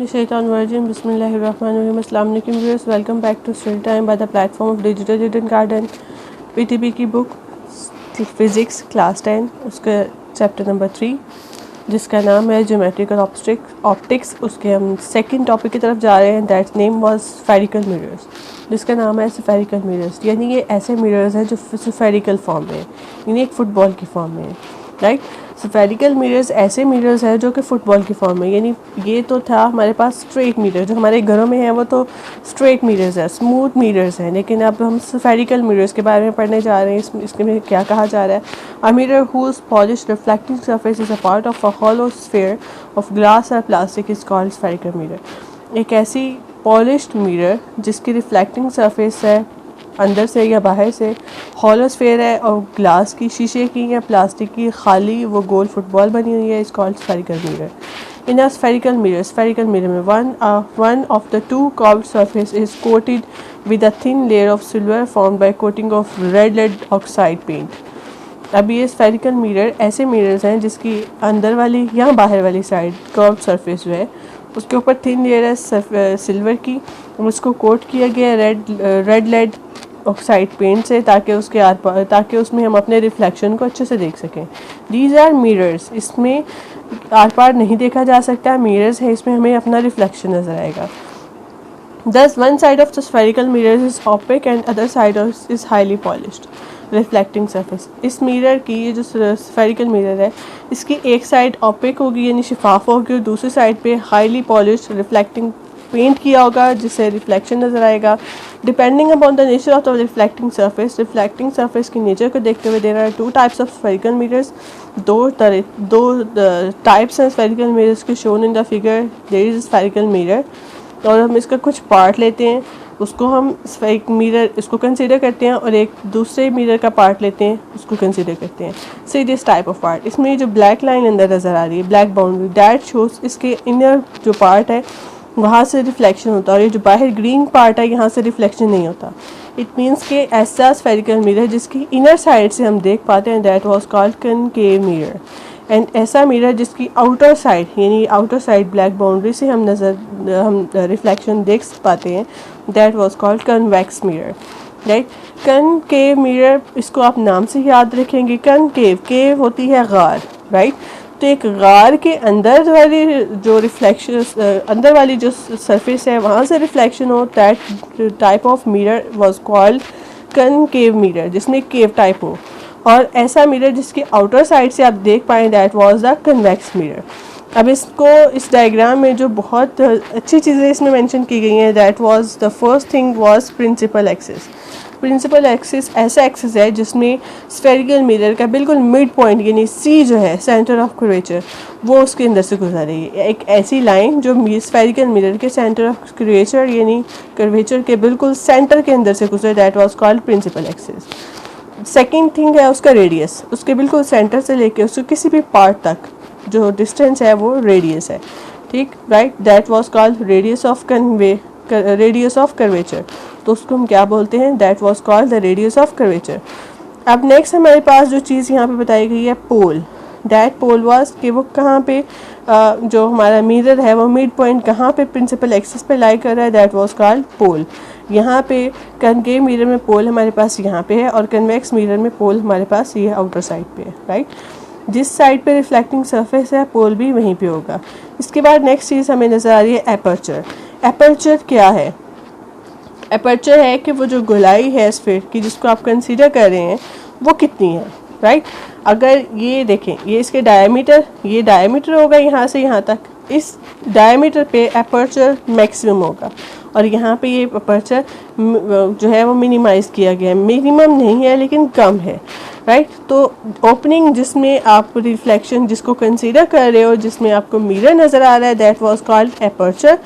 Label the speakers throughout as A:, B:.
A: Shaitan Bismillahirrahmanirrahim. Assalamu alaikum viewers. Welcome back to Study Time by the platform of Digital Hidden Garden. PTP की book physics class 10 उसका chapter number 3 जिसका नाम है geometrical optics. उसके हम second topic की तरफ जा रहे हैं। That name was spherical mirrors, जिसका नाम है स्फेरिकल मिरर्स। यानी ये ऐसे मिरर्स हैं जो स्फेरिकल फॉर्म में है, यानी एक फ़ुटबॉल की फॉर्म में है। राइट, स्फेरिकल मिरर्स ऐसे मिरर्स हैं जो कि फ़ुटबॉल की फॉर्म में, यानी ये तो था हमारे पास स्ट्रेट मिरर जो हमारे घरों में है, वो तो स्ट्रेट मिरर्स है, स्मूथ मिरर्स हैं। लेकिन अब हम स्फेरिकल मिरर्स के बारे में पढ़ने जा रहे हैं। इसके में क्या कहा जा रहा है? A mirror whose polish reflecting surface is a part of a hollow sphere of glass और plastic is called spherical mirror. एक ऐसी पॉलिश्ड मिरर जिसकी रिफ्लेक्टिंग सरफेस है अंदर से या बाहर से, हॉलो स्फीयर है और ग्लास की, शीशे की या प्लास्टिक की खाली वो गोल फुटबॉल बनी हुई है, is called spherical mirror. In a spherical mirror में one of the two curved surface is coated with a thin layer of silver formed by coating of red lead oxide paint. अब ये spherical mirror ऐसे mirrors हैं जिसकी अंदर वाली या बाहर वाली साइड कर्व्ड सरफेस जो है उसके ऊपर थिन लेयर है सिल्वर की, उसको कोट किया गया है रेड लेड ऑक्साइड पेंट से, ताकि उसमें हम अपने रिफ्लेक्शन को अच्छे से देख सकें। दीज आर मिरर्स, इसमें आर पार नहीं देखा जा सकता, मिरर्स है, इसमें हमें अपना रिफ्लेक्शन नजर आएगा। Thus, one side of the spherical mirror is opaque and other side is highly polished, reflecting surface. इस मिरर की, ये जो स्फेरिकल मिरर है, इसकी एक साइड ओपेक होगी यानी शिफाफ होगी और दूसरी साइड पे हाईली पॉलिश्ड रिफ्लेक्टिंग पेंट किया होगा जिससे रिफ्लेक्शन नजर आएगा। Depending upon the nature of the reflecting surface की नेचर को देखते हुए there are two types of spherical mirrors. दो टाइप्स हैं स्फेरिकल मिरर्स के shown in the figure. There is spherical mirror और हम इसका कुछ पार्ट लेते हैं, उसको हम स्फेरिक मिरर इसको कंसीडर करते हैं, और एक दूसरे मिरर का पार्ट लेते हैं, उसको कंसीडर करते हैं। See this type of part, इसमें जो ब्लैक लाइन अंदर नज़र आ रही है, ब्लैक बाउंड्री, दैट शोज इसके इनर जो पार्ट है वहाँ से रिफ्लेक्शन होता है, और ये जो बाहर ग्रीन पार्ट है यहाँ से रिफ्लेक्शन नहीं होता। इट मीन्स के ऐसा स्फेरिकल मिरर जिसकी इनर साइड से हम देख पाते हैं, that was called concave mirror. And ऐसा मिरर जिसकी आउटर साइड यानी आउटर साइड ब्लैक बाउंड्री से हम रिफ्लेक्शन देख पाते हैं, that was called convex mirror. Right, concave mirror, इसको आप नाम से याद रखेंगे। कनकेव, केव होती है गार, राइट, तो एक गार के अंदर वाली जो रिफ्लेक्शन, अंदर वाली जो सरफेस है वहाँ से रिफ्लेक्शन हो, that type of mirror was called concave mirror, जिसमें केव टाइप हो। और ऐसा मिरर जिसके आउटर साइड से आप देख पाएँ, that was the convex mirror. अब इसको इस डायग्राम में जो बहुत अच्छी चीज़ें इसमें मेंशन की गई हैं, that was the first thing was principal axis. Principal axis ऐसा एक्सिस है जिसमें स्फेरिकल मिरर का बिल्कुल मिड पॉइंट यानी सी जो है, सेंटर ऑफ कर्वेचर, वो उसके अंदर से गुजर रही है। एक ऐसी लाइन जो स्फेरिकल मिरर के सेंटर ऑफ कर्वेचर यानी कर्वेचर के बिल्कुल सेंटर के अंदर से गुजरे, that was called principal axis. Second thing है उसका रेडियस, उसके बिल्कुल सेंटर से लेके उसके किसी भी पार्ट तक जो डिस्टेंस है वो रेडियस है। ठीक, right, that was called radius of curvature. तो उसको हम क्या बोलते हैं? That was called the radius of curvature. अब नेक्स्ट हमारे पास जो चीज़ यहाँ पे बताई गई है, पोल। दैट पोल वाज कि वो कहाँ पे जो हमारा मिरर है वो मिड पॉइंट कहाँ पे प्रिंसिपल एक्सिस पे लाई कर रहा है, दैट वाज कॉल्ड पोल। यहाँ पे कनकेव मिरर में पोल हमारे पास यहाँ पे है और कन्वेक्स मिरर में पोल हमारे पास ये आउटर साइड पे है। राइट, जिस साइड पे रिफ्लेक्टिंग सरफेस है पोल भी वहीं पे होगा। इसके बाद नेक्स्ट चीज़ हमें नज़र आ रही है एपर्चर। एपर्चर क्या है? एपर्चर है कि वो जो गोलाई है स्फीयर की जिसको आप कंसीडर कर रहे हैं वो कितनी है। राइट, अगर ये देखें, ये इसके डायमीटर होगा यहाँ से यहाँ तक, इस डायमीटर पे एपर्चर मैक्सिमम होगा और यहाँ पे ये एपर्चर जो है वो मिनिमाइज किया गया है, मिनिमम नहीं है लेकिन कम है। राइट, तो ओपनिंग जिसमें आप रिफ्लेक्शन जिसको कंसीडर कर रहे हो, जिसमें आपको मिरर नज़र आ रहा है, that was called aperture.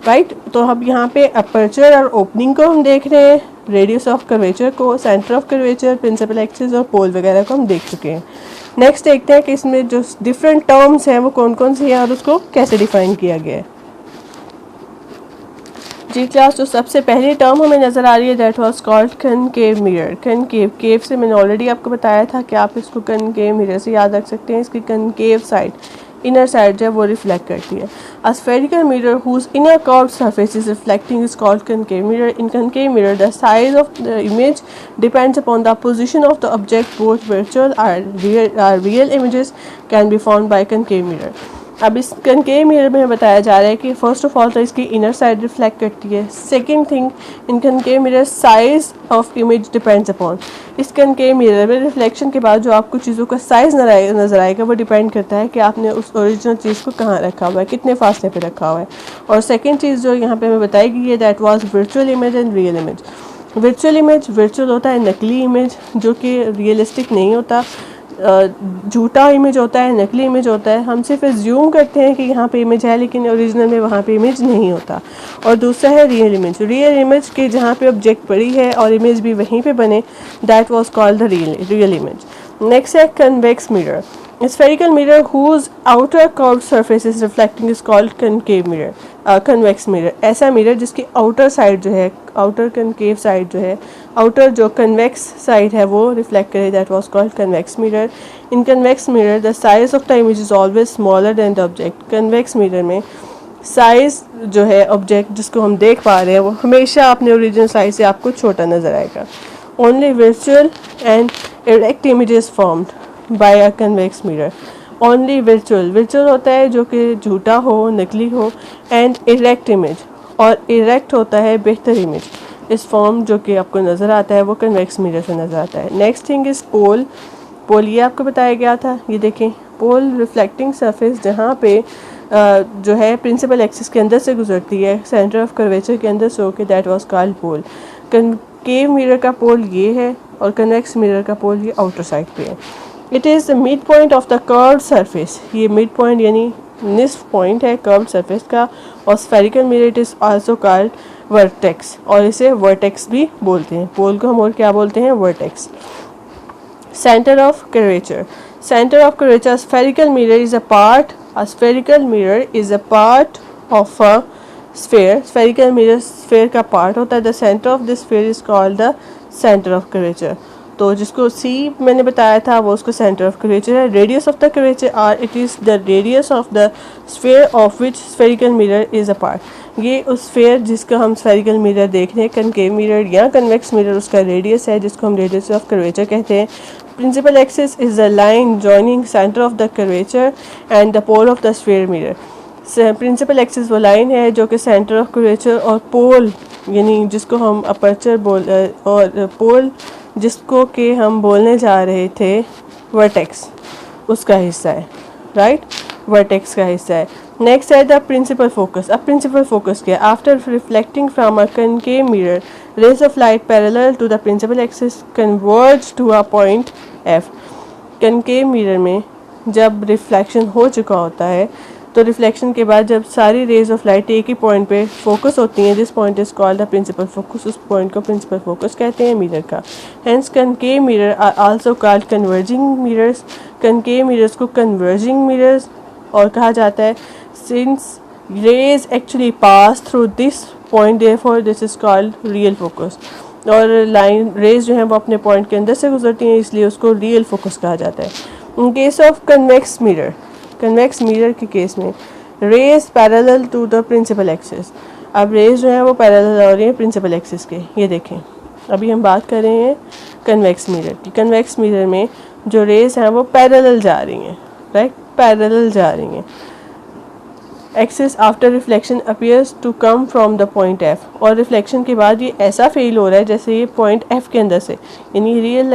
A: Right, तो अब यहाँ पे एपर्चर और ओपनिंग को हम देख रहे हैं, रेडियस ऑफ कर्वेचर को, centre of curvature, principal axis और पोल वगैरह को हम देख चुके हैं। नेक्स्ट देखते हैं कि इसमें जो डिफरेंट टर्म्स हैं वो कौन कौन सी हैं और उसको कैसे डिफाइन किया गया है। जी क्लास, जो सबसे पहली टर्म हमें नज़र आ रही है, that was called concave mirror. Concave, cave से मैंने ऑलरेडी आपको बताया था कि आप इसको कनकेव मिरर से याद रख सकते हैं। इसकी कनकेव साइड इनर साइड जो है वो रिफ्लेक्ट करती है। A spherical mirror whose inner curved surface is reflecting is called concave mirror. In concave mirror the size of the image depends upon the position of the object. Both virtual or real images can be found by concave mirror. अब इस concave mirror में बताया जा रहा है कि first of all तो इसकी इनर साइड रिफ्लेक्ट करती है। Second thing, in concave mirror size of image depends upon. इस कनकेव मिरर में रिफ्लेक्शन के बाद जो आपको चीज़ों का साइज नज़र आएगा वो डिपेंड करता है कि आपने उस ओरिजिनल चीज़ को कहाँ रखा हुआ है, कितने फासले पे रखा हुआ है। और सेकेंड चीज़ जो यहाँ पे हमें बताई गई है that was virtual image and real image. Virtual होता है नकली इमेज जो कि रियलिस्टिक नहीं होता, झूठा इमेज होता है, नकली इमेज होता है। हम सिर्फ एज्यूम करते हैं कि यहाँ पे इमेज है लेकिन ओरिजिनल में वहाँ पे इमेज नहीं होता। और दूसरा है रियल इमेज के जहाँ पे ऑब्जेक्ट पड़ी है और इमेज भी वहीं पे बने, that was called the real image. Next है convex mirror. Spherical mirror whose outer curved surface is reflecting is called concave mirror, convex mirror। ऐसा मिरर जिसकी आउटर साइड जो है, आउटर कनकेव साइड जो है, आउटर जो कन्वेक्स साइड है वो रिफ्लेक्ट करे, that was called convex mirror. In convex mirror the size of the image is always smaller than the object. Convex mirror में साइज जो है ऑब्जेक्ट जिसको हम देख पा रहे हैं वो हमेशा अपने ओरिजिनल साइज से आपको छोटा नजर आएगा। Only virtual and erect images formed by a convex mirror. Only virtual होता है जो कि झूठा हो, नकली हो, एंड इरेक्ट इमेज, और इरेक्ट होता है बेहतर इमेज। इस फॉर्म जो कि आपको नज़र आता है वो कन्वेक्स मिरर से नज़र आता है। नेक्स्ट थिंग इज़ पोल। ये आपको बताया गया था, ये देखें पोल रिफ्लेक्टिंग सरफेस जहाँ पे जो है प्रिंसिपल एक्सिस के अंदर से गुजरती है, सेंटर ऑफ कर्वेचर के अंदर से होके, that was called pole. Concave mirror का पोल ये है और कन्वेक्स मिरर का पोल ये आउटर साइड पे है। It is the mid point of the curved surface. ये मिड पॉइंट यानी निस्फ पॉइंट है कर्व्ड सरफेस का। और spherical mirror it is also called vertex, और इसे वर्टेक्स भी बोलते हैं। पोल को हम और क्या बोलते हैं? Vertex. Centre of curvature. Centre of curvature spherical mirror is a part of a sphere. Spherical mirror sphere का पार्ट होता है। The centre of this sphere is called the centre of curvature. तो जिसको सी मैंने बताया था वो उसको सेंटर ऑफ कर्वेचर है। Radius of the curvature R it is the radius of the sphere of which spherical mirror is a part. ये उस स्फेयर जिसका हम स्फेरिकल मिरर देख रहे हैं, कनकेव मिरर या कन्वेक्स मिरर, उसका रेडियस है जिसको हम रेडियस ऑफ कर्वेचर कहते हैं। Principal axis is the line joining centre of the curvature and the pole of the sphere mirror. Principal axis वो लाइन है जो कि सेंटर ऑफ कर्वेचर और पोल यानी जिसको हम अपर्चर और पोल जिसको कि हम बोलने जा रहे थे वर्टेक्स, उसका हिस्सा है, राइट? वर्टेक्स का हिस्सा है। नेक्स्ट है द प्रिंसिपल फोकस। अब प्रिंसिपल फोकस क्या है? After reflecting from a concave mirror rays of light parallel to the principal axis converge to a point F. Concave mirror में जब रिफ्लेक्शन हो चुका होता है तो रिफ्लेक्शन के बाद जब सारी रेज ऑफ लाइट एक ही पॉइंट पे फोकस होती हैं, this point is called the principal focus. उस पॉइंट को प्रिंसिपल फोकस कहते हैं मिरर का। Hence concave mirror are also called converging mirrors. Concave mirrors को कन्वर्जिंग मिरर्स और कहा जाता है since rays actually pass through this point, therefore this is called real focus. और लाइन रेज जो है वो अपने पॉइंट के अंदर से गुजरती हैं, इसलिए उसको रियल फोकस कहा जाता है। In case of convex mirror, convex mirror के केस में rays parallel to the principal axis. अब रेज जो है वो पैरेलल हो रही है प्रिंसिपल एक्सिस के। ये देखें, अभी हम बात कर रहे हैं कन्वेक्स मिरर की। कन्वेक्स मिरर में जो रेज हैं वो पैरेलल जा रही हैं, राइट? पैरेलल जा रही हैं। Axis after reflection appears to come from the point F. और रिफ्लेक्शन के बाद ये ऐसा फील हो रहा है जैसे ये पॉइंट एफ के अंदर से, यानी रियल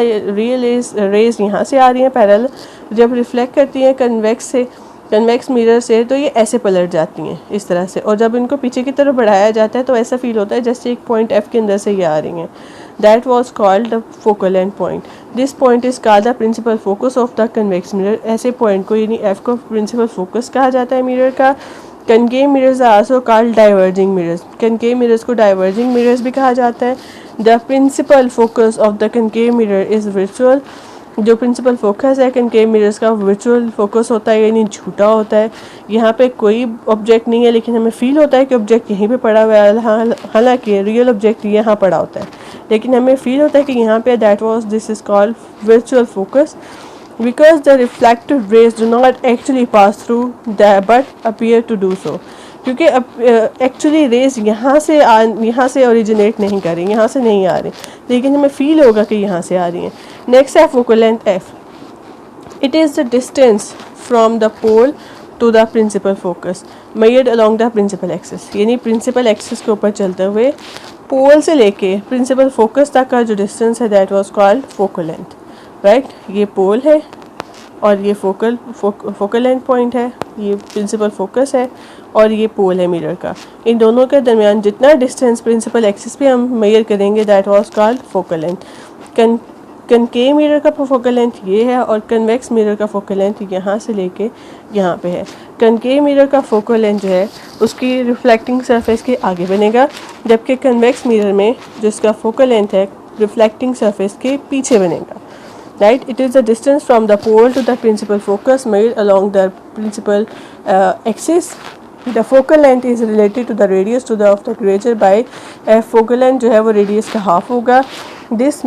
A: रेज यहाँ से आ रही हैं पैरेलल, जब रिफ्लेक्ट करती हैं कन्वेक्स मिरर से तो ये ऐसे पलट जाती हैं इस तरह से। और जब इनको पीछे की तरफ बढ़ाया जाता है तो ऐसा फील होता है जैसे एक पॉइंट एफ के अंदर से ये आ रही हैं। That was called the focal and point. This point is called the principal focus of the convex mirror. ऐसे पॉइंट को यानी एफ को प्रिंसिपल फोकस कहा जाता है मिरर का। Concave mirrors are also called diverging mirrors. Concave mirrors को diverging mirrors भी कहा जाता है। The principal focus of the concave mirror is virtual. जो प्रिंसिपल फोकस है कनकेव मिरर्स का वर्चुअल फोकस होता है, यानी झूठा होता है। यहाँ पे कोई ऑब्जेक्ट नहीं है लेकिन हमें फील होता है कि ऑब्जेक्ट यहीं पे पड़ा हुआ है, हालांकि रियल ऑब्जेक्ट यहाँ पड़ा होता है लेकिन हमें फील होता है कि यहाँ पे that was this is called virtual focus. because the reflected rays do not actually pass through but appear to do so. क्योंकि एक्चुअली रेज यहाँ से ओरिजिनेट नहीं कर रही, यहाँ से नहीं आ रही, लेकिन हमें फील होगा कि यहाँ से आ रही हैं. नेक्स्ट है focal length F. It is the distance from the pole to the principal focus measured along the principal axis. यानी प्रिंसिपल एक्सिस के ऊपर चलते हुए पोल से लेके प्रिंसिपल फोकस तक का जो डिस्टेंस है that was called focal length. Right, ये पोल है और ये फोकल लेंथ पॉइंट है, ये प्रिंसिपल फोकस है और ये पोल है मिरर का. इन दोनों के दरमियान जितना डिस्टेंस प्रिंसिपल एक्सिस पे हम मेजर करेंगे that was called focal length. Concave mirror का फोकल लेंथ ये है और कन्वेक्स मिरर का फोकल लेंथ यहाँ से लेके यहाँ पे है. कनकेव मिरर का फोकल लेंथ जो है उसकी रिफ्लेक्टिंग सरफेस के आगे बनेगा, जबकि कन्वेक्स मिरर में जिसका फोकल लेंथ है रिफ्लेक्टिंग सरफेस के पीछे बनेगा. Right, it is the distance from the pole to the principal focus measured along the principal axis. The focal length is related to the radius to the of the curvature by focal length जो है वो radius का half होगा. This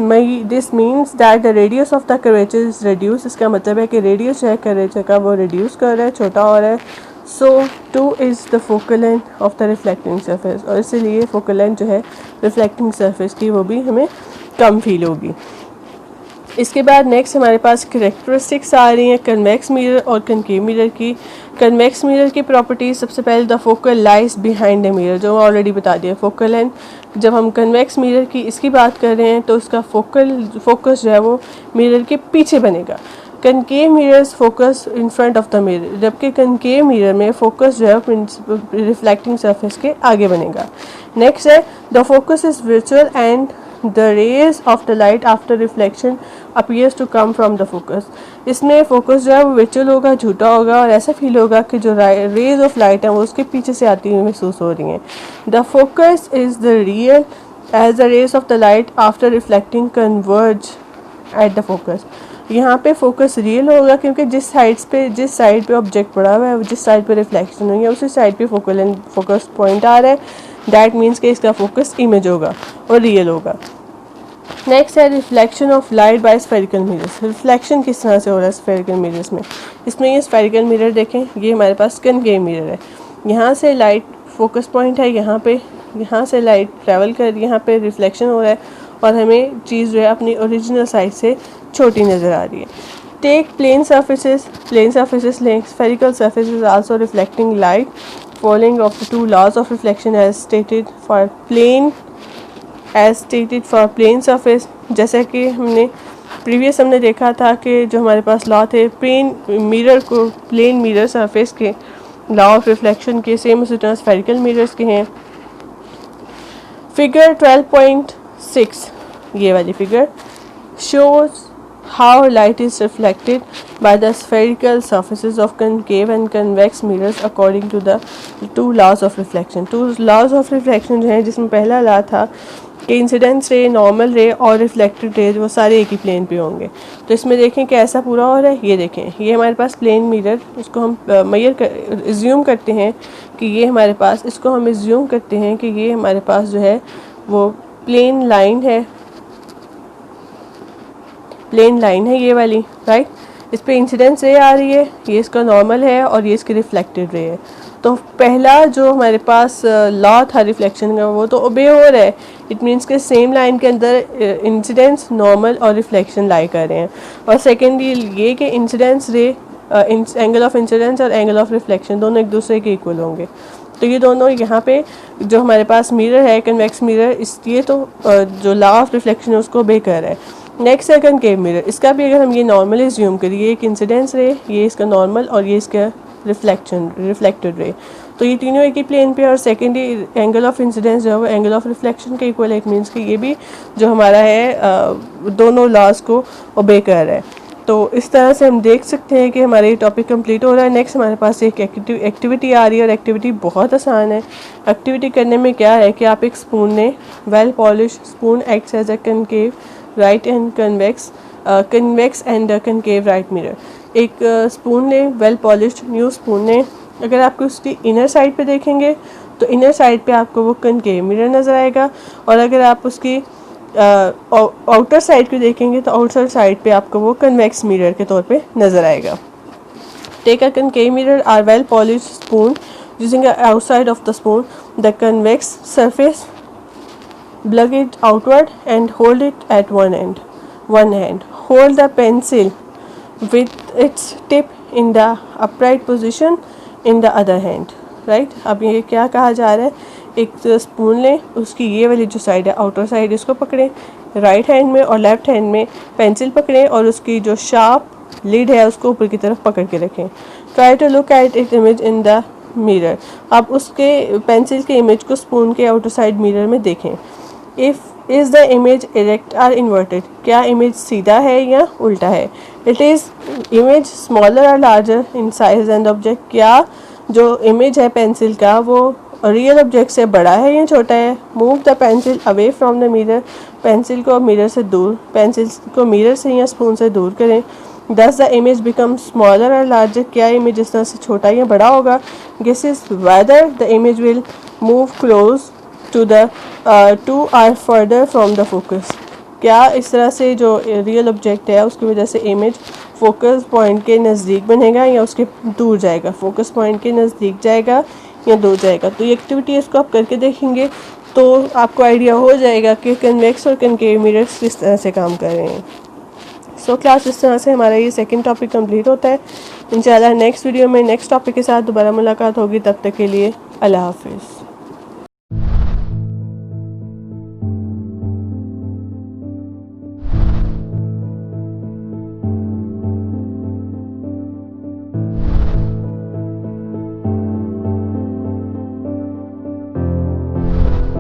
A: means that the radius of the curvature is reduced. इसका मतलब है कि radius जो है curvature का वो reduce कर रहा है, छोटा हो रहा है. So 2 is the focal length of the reflecting surface. और इसीलिए focal length जो है reflecting surface की वो भी हमें कम फील होगी. इसके बाद नेक्स्ट हमारे पास करेक्टरिस्टिक्स आ रही हैं कन्वेक्स मिरर और कनकेव मिरर की. कन्वेक्स मिरर की प्रॉपर्टीज सबसे पहले the focal lies behind the mirror, जो ऑलरेडी बता दिया. फोकल लेंथ जब हम कन्वेक्स मिरर की इसकी बात कर रहे हैं तो उसका फोकस जो है वो मिरर के पीछे बनेगा. Concave mirrors focus in front of the mirror, जबकि कनकेव मिरर में फोकस जो है रिफ्लेक्टिंग सरफेस के आगे बनेगा. नेक्स्ट है the focus is virtual and the rays of the light after reflection appears to come from the focus. इसमें focus जो है वो वर्चुअल होगा, झूठा होगा और ऐसा फील होगा कि जो रेज ऑफ लाइट है वो उसके पीछे से आती हुई महसूस हो रही हैं. The focus is the real as the rays of the light after reflecting converge at the focus. यहाँ पे फोकस रियल होगा क्योंकि जिस साइड पे ऑब्जेक्ट पड़ा हुआ है, जिस साइड पे रिफ्लेक्शन हुई है उसी साइड पे फोकस पॉइंट आ रहा है. दैट मीन्स कि इसका फोकस इमेज होगा और रियल होगा. नेक्स्ट है reflection of light by spherical mirrors. Reflection किस तरह से हो रहा है स्फेरिकल मिरर्स में. इसमें ये स्फेरिकल मिरर देखें, ये हमारे पास कनकेव मिरर है. यहाँ से लाइट फोकस पॉइंट है यहाँ से लाइट ट्रैवल कर यहाँ पे रिफ्लेक्शन हो रहा है और हमें चीज़ जो है अपनी ओरिजिनल साइड से छोटी नज़र आ रही है. टेक प्लेन सर्फेसिस लें. Spherical surfaces also reflecting light following of the two laws of reflection as stated for plane surface. जैसा कि हमने देखा था कि जो हमारे पास लॉ थे प्लेन मिरर सरफेस के लॉ ऑफ रिफ्लेक्शन के सेम उसी तरह स्फेरिकल मिरर्स के हैं. फिगर 12.6 ये वाली figure shows how light is reflected by the spherical surfaces of concave and convex mirrors according to the two laws of reflection. Two laws of reflection जो है जिसमें पहला लॉ था कि इंसिडेंस रे, नॉर्मल रे और रिफ्लेक्टेड रे वो सारे एक ही प्लेन पे होंगे. तो इसमें देखें कि ऐसा पूरा हो रहा है. ये देखें, ये हमारे पास प्लेन मिरर, इसको हम एज्यूम करते हैं कि ये हमारे पास जो है वो प्लेन लाइन है ये वाली. राइट, इस पे इंसिडेंस रे आ रही है, ये इसका नॉर्मल है और ये इसकी रिफ्लेक्टेड रे है. तो पहला जो हमारे पास लॉ था रिफ्लेक्शन का वो तो ओबे हो रहा है. इट मीन्स के सेम लाइन के अंदर इंसिडेंस, नॉर्मल और रिफ्लेक्शन लाई कर रहे हैं. और सेकेंडली ये कि इंसिडेंस रे, एंगल ऑफ इंसिडेंस और एंगल ऑफ रिफ्लेक्शन दोनों एक दूसरे के इक्वल होंगे. तो ये दोनों यहाँ पे जो हमारे पास मिरर है कन्वेक्स मिरर, ये तो जो लॉ ऑफ रिफ्लेक्शन है उसको ओबे कर रहा है. नेक्स्ट है कनकेव मिरर. इसका भी अगर हम ये नॉर्मल एज्यूम करिए, एक इंसिडेंस रे, ये इसका नॉर्मल और ये इसका रिफ्लेक्टेड रे, तो ये तीनों एक ही प्लेन पे. और सेकेंडली एंगल ऑफ इंसिडेंस जो है वो एंगल ऑफ रिफ्लेक्शन के इक्वल है. इट मीन्स कि ये भी जो हमारा है दोनों लॉज को ओबे कर रहा है. तो इस तरह से हम देख सकते हैं कि हमारा ये टॉपिक कंप्लीट हो रहा है. नेक्स्ट हमारे पास एक एक्टिविटी आ रही है और एक्टिविटी बहुत आसान है. एक्टिविटी करने में क्या है कि आप एक स्पून ने, well polish spoon acts as a concave right and convex and concave right mirror. एक स्पून ने, वेल पॉलिश्ड न्यू स्पून ने, अगर आपको उसकी इनर साइड पे देखेंगे तो इनर साइड पे आपको वो कनकेव मिरर नज़र आएगा. और अगर आप उसकी आउटर साइड को देखेंगे तो आउटर साइड पे आपको वो कन्वेक्स मिरर के तौर पे नज़र आएगा। Take a concave mirror or well polish spoon using outside of the spoon the convex surface, plug it outward and hold it at one hand. Hold the pencil with its tip in the upright position in the other hand. Right, अब ये क्या कहा जा रहा है, एक spoon लें, उसकी ये वाली जो साइड है आउटर साइड इसको पकड़ें राइट हैंड में और लेफ्ट हैंड में पेंसिल पकड़ें और उसकी जो शार्प लिड है उसको ऊपर की तरफ पकड़ के रखें। Try to look at it image in the mirror. अब उसके पेंसिल के इमेज को स्पून के आउटर साइड मिरर में देखें। If is the image erect or inverted, क्या इमेज सीधा है या उल्टा है। इट इज़ इमेज स्मॉलर और larger in size and object, क्या जो इमेज है पेंसिल का वो रियल ऑब्जेक्ट से बड़ा है या छोटा है। Move the pencil away from the mirror, pencil को मिरर से दूर, पेंसिल को मिरर से या स्पून से दूर करें। Does the image become smaller or larger, क्या इमेज इस तरह से छोटा या बड़ा होगा। Guess is whether the image will move close to the two or further from the focus, क्या इस तरह से जो रियल ऑब्जेक्ट है उसकी वजह से इमेज फोकस पॉइंट के नज़दीक बनेगा या उसके दूर जाएगा, फोकस पॉइंट के नज़दीक जाएगा या दूर जाएगा। तो ये एक्टिविटी इसको आप करके देखेंगे तो आपको आइडिया हो जाएगा कि कन्वेक्स और कनकेव मिरर्स किस तरह से काम कर रहे हैं। सो क्लास इस तरह से हमारा ये सेकंड टॉपिक कंप्लीट होता है। इंशाल्लाह नेक्स्ट वीडियो में नेक्स्ट टॉपिक के साथ दोबारा मुलाकात होगी, तब तक के लिए अल्लाह हाफिज़।